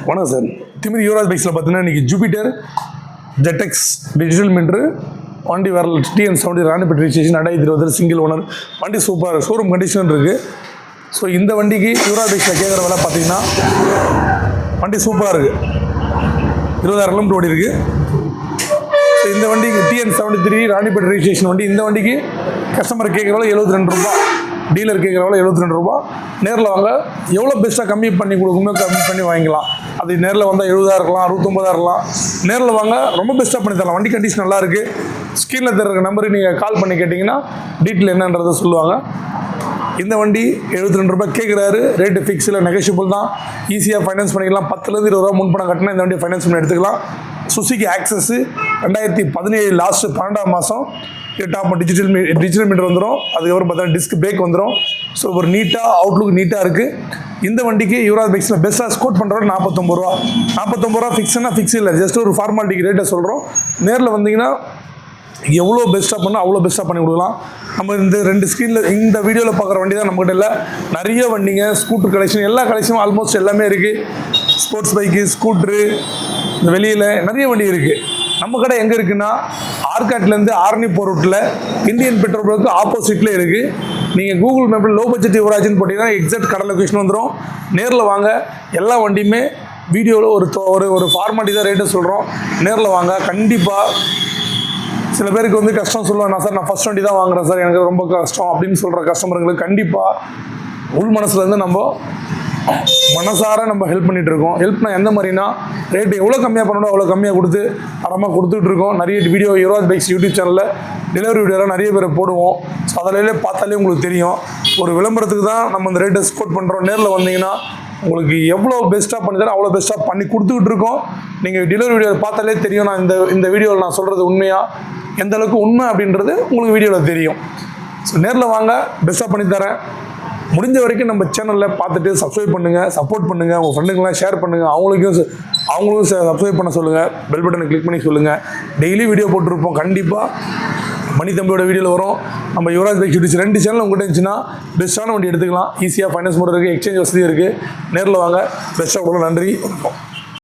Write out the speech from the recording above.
வணக்கம் சார். திமிரி யுவராஜ் பைக்ஸில் பார்த்தீங்கன்னா இன்றைக்கி ஜூபிட்டர் ஜெட்டெக்ஸ் டிஜிட்டல் மீட்ரு வண்டி வரல TN70 Ranipet registration 2020 single owner வண்டி சூப்பர் ஷோரூம் கண்டிஷன் இருக்குது. ஸோ இந்த வண்டிக்கு யுவராஜ் பைக்ஸில் கேட்குற விலை பார்த்தீங்கன்னா வண்டி சூப்பராக இருக்குது. 20,000 கிலோமீட்டர் ஓடி இருக்குது. ஸோ இந்த வண்டிக்கு TN73 ராணிப்பேட் ரிஜிஸ்ட்ரேஷன் வண்டி. இந்த வண்டிக்கு கஸ்டமர் கேட்குற விலை 72 ரூபா, டீலர் கேட்குற விலை 72 ரூபா. நேரில் வாங்க, எவ்வளோ பெஸ்ட்டாக கம்மி பண்ணி கொடுக்குமோ கம்மி பண்ணி வாங்கிக்கலாம். அது நேரில் வந்தால் 70,000 இருக்கலாம், 69,000 இருக்கலாம். நேரில் வாங்க, ரொம்ப பெஸ்ட்டாக பண்ணி தரலாம். வண்டி கண்டிஷன் நல்லா இருக்குது. ஸ்க்ரீனில் தர்ற நம்பருக்கு நீங்கள் கால் பண்ணி கேட்டிங்கன்னா டீட்டெயில் என்னன்றதை சொல்லுவாங்க. இந்த வண்டி 72 ரூபாய் கேட்குறாரு. ரேட்டு ஃபிக்ஸ் இல்லை, நெகோஷியபிள் தான். ஈஸியாக ஃபைனான்ஸ் பண்ணிக்கலாம். 10லேருந்து 20 ரூபா முன்பணம் கட்டினா இந்த வண்டியை ஃபைனான்ஸ் பண்ணி எடுத்துக்கலாம். சுசுகி ஆக்சஸ் 2017 லாஸ்ட்டு 12ஆம் மாதம் டாப் டிஜிட்டல் மீட்டர் வந்துடும். அதுக்கப்புறம் பார்த்தீங்கன்னா டிஸ்க் பிரேக் வந்துடும். ஸோ ஒரு நீட்டாக அவுட்லுக் நீட்டாக இருக்குது. இந்த வண்டிக்கு யுவராஜ் பைக்ஸில் பெஸ்ட்டாக ஸ்கோட் பண்ணுறோம் 49 ரூபா. 49 ரூபா ஃபிக்ஸ்னா ஃபிக்ஸ் இல்லை, ஜஸ்ட் ஒரு ஃபார்மாலிட்டிக்கு ரேட்டை சொல்கிறோம். நேரில் வந்தீங்கன்னா எவ்வளோ பெஸ்ட்டாக பண்ணால் அவ்வளோ பெஸ்ட்டாக பண்ணி கொடுக்கலாம். நம்ம இந்த 2 ஸ்க்ரீனில் இந்த வீடியோவில் பார்க்குற வண்டி தான் நம்மகிட்ட இல்லை. நிறைய வண்டிங்க, ஸ்கூட்டர் கலெக்ஷன், எல்லா கலெக்ஷனும் ஆல்மோஸ்ட் எல்லாமே இருக்குது. ஸ்போர்ட்ஸ் பைக்கு, ஸ்கூட்ரு, இந்த வெளியில் நிறைய வண்டி இருக்குது. நம்ம கடை எங்கே இருக்குன்னா ஆர்காட்லேருந்து ஆரணி போகிற ரூட்டில் இந்தியன் பெட்ரோல் பங்க்கு ஆப்போசிட்டில் இருக்குது. நீங்கள் கூகுள் மேப்பில் லோ பட்ஜெட் யுவராஜ்னு போட்டிங்கன்னா எக்ஸாக்ட் கடை லொக்கேஷன் வந்துடும். நேரில் வாங்க, எல்லா வண்டியுமே வீடியோவில் ஒரு ஃபார்மாலிட்டி தான் ரேட்டை சொல்கிறோம். நேரில் வாங்க. கண்டிப்பாக சில பேருக்கு வந்து கஷ்டம் சொல்லுவாங்க, சார் நான் ஃபஸ்ட் வண்டி தான் வாங்குறேன் சார், எனக்கு ரொம்ப கஷ்டம் அப்படின்னு சொல்கிற கஸ்டமர்களுக்கு கண்டிப்பாக உள் மனசுலேருந்து நம்ம மனசார நம்ம ஹெல்ப் பண்ணிகிட்டு இருக்கோம். ஹெல்ப்னா எந்த மாதிரினா, ரேட்டு எவ்வளோ கம்மியாக பண்ணணும் அவ்வளோ கம்மியாக கொடுத்து தரமாக கொடுத்துட்ருக்கோம். நிறைய வீடியோ யுவராஜ் பைக்ஸ் யூடியூப் சேனலில் டெலிவரி வீடியோலாம் நிறைய பேர் போடுவோம். ஸோ அதிலே பார்த்தாலே உங்களுக்கு தெரியும். ஒரு விளம்பரத்துக்கு தான் நம்ம இந்த ரேட்டை ஸ்கோட் பண்ணுறோம். நேரில் வந்தீங்கன்னா உங்களுக்கு எவ்வளோ பெஸ்ட்டாக பண்ணி தரேன் அவ்வளோ பெஸ்ட்டாக பண்ணி கொடுத்துக்கிட்டு இருக்கோம். நீங்கள் டெலிவரி வீடியோ பார்த்தாலே தெரியும். நான் இந்த வீடியோவில் நான் சொல்கிறது உண்மையாக எந்த அளவுக்கு உண்மை அப்படின்றது உங்களுக்கு வீடியோவில் தெரியும். ஸோ நேரில் வாங்க, பெஸ்ட்டாக பண்ணித்தரேன். முடிஞ்ச வரைக்கும் நம்ம சேனலில் பார்த்துட்டு சப்ஸ்கிரைப் பண்ணுங்கள், சப்போர்ட் பண்ணுங்கள். உங்கள் ஃப்ரெண்டுங்களாம் ஷேர் பண்ணுங்கள். அவங்களுக்கும் சப்ஸ்கிரைப் பண்ண சொல்லுங்கள். பெல் பட்டனை கிளிக் பண்ணி சொல்லுங்கள். டெய்லி வீடியோ போட்டிருப்போம். கண்டிப்பாக மணி தம்பியோட வீடியோவில் வரும். நம்ம யுவராஜ் பைக்ஸ் யூடியூப் 2 சேனல் உங்கள்கிட்ட இருந்துச்சுன்னா பெஸ்ட்டான வண்டி எடுத்துக்கலாம். ஈஸியாக ஃபைனான்ஸ் பண்ணுறதுக்கு எக்ஸ்சேஞ்ச் வசதி இருக்குது. நேரில் வாங்க, பெஸ்ட்டாக கூட. நன்றி.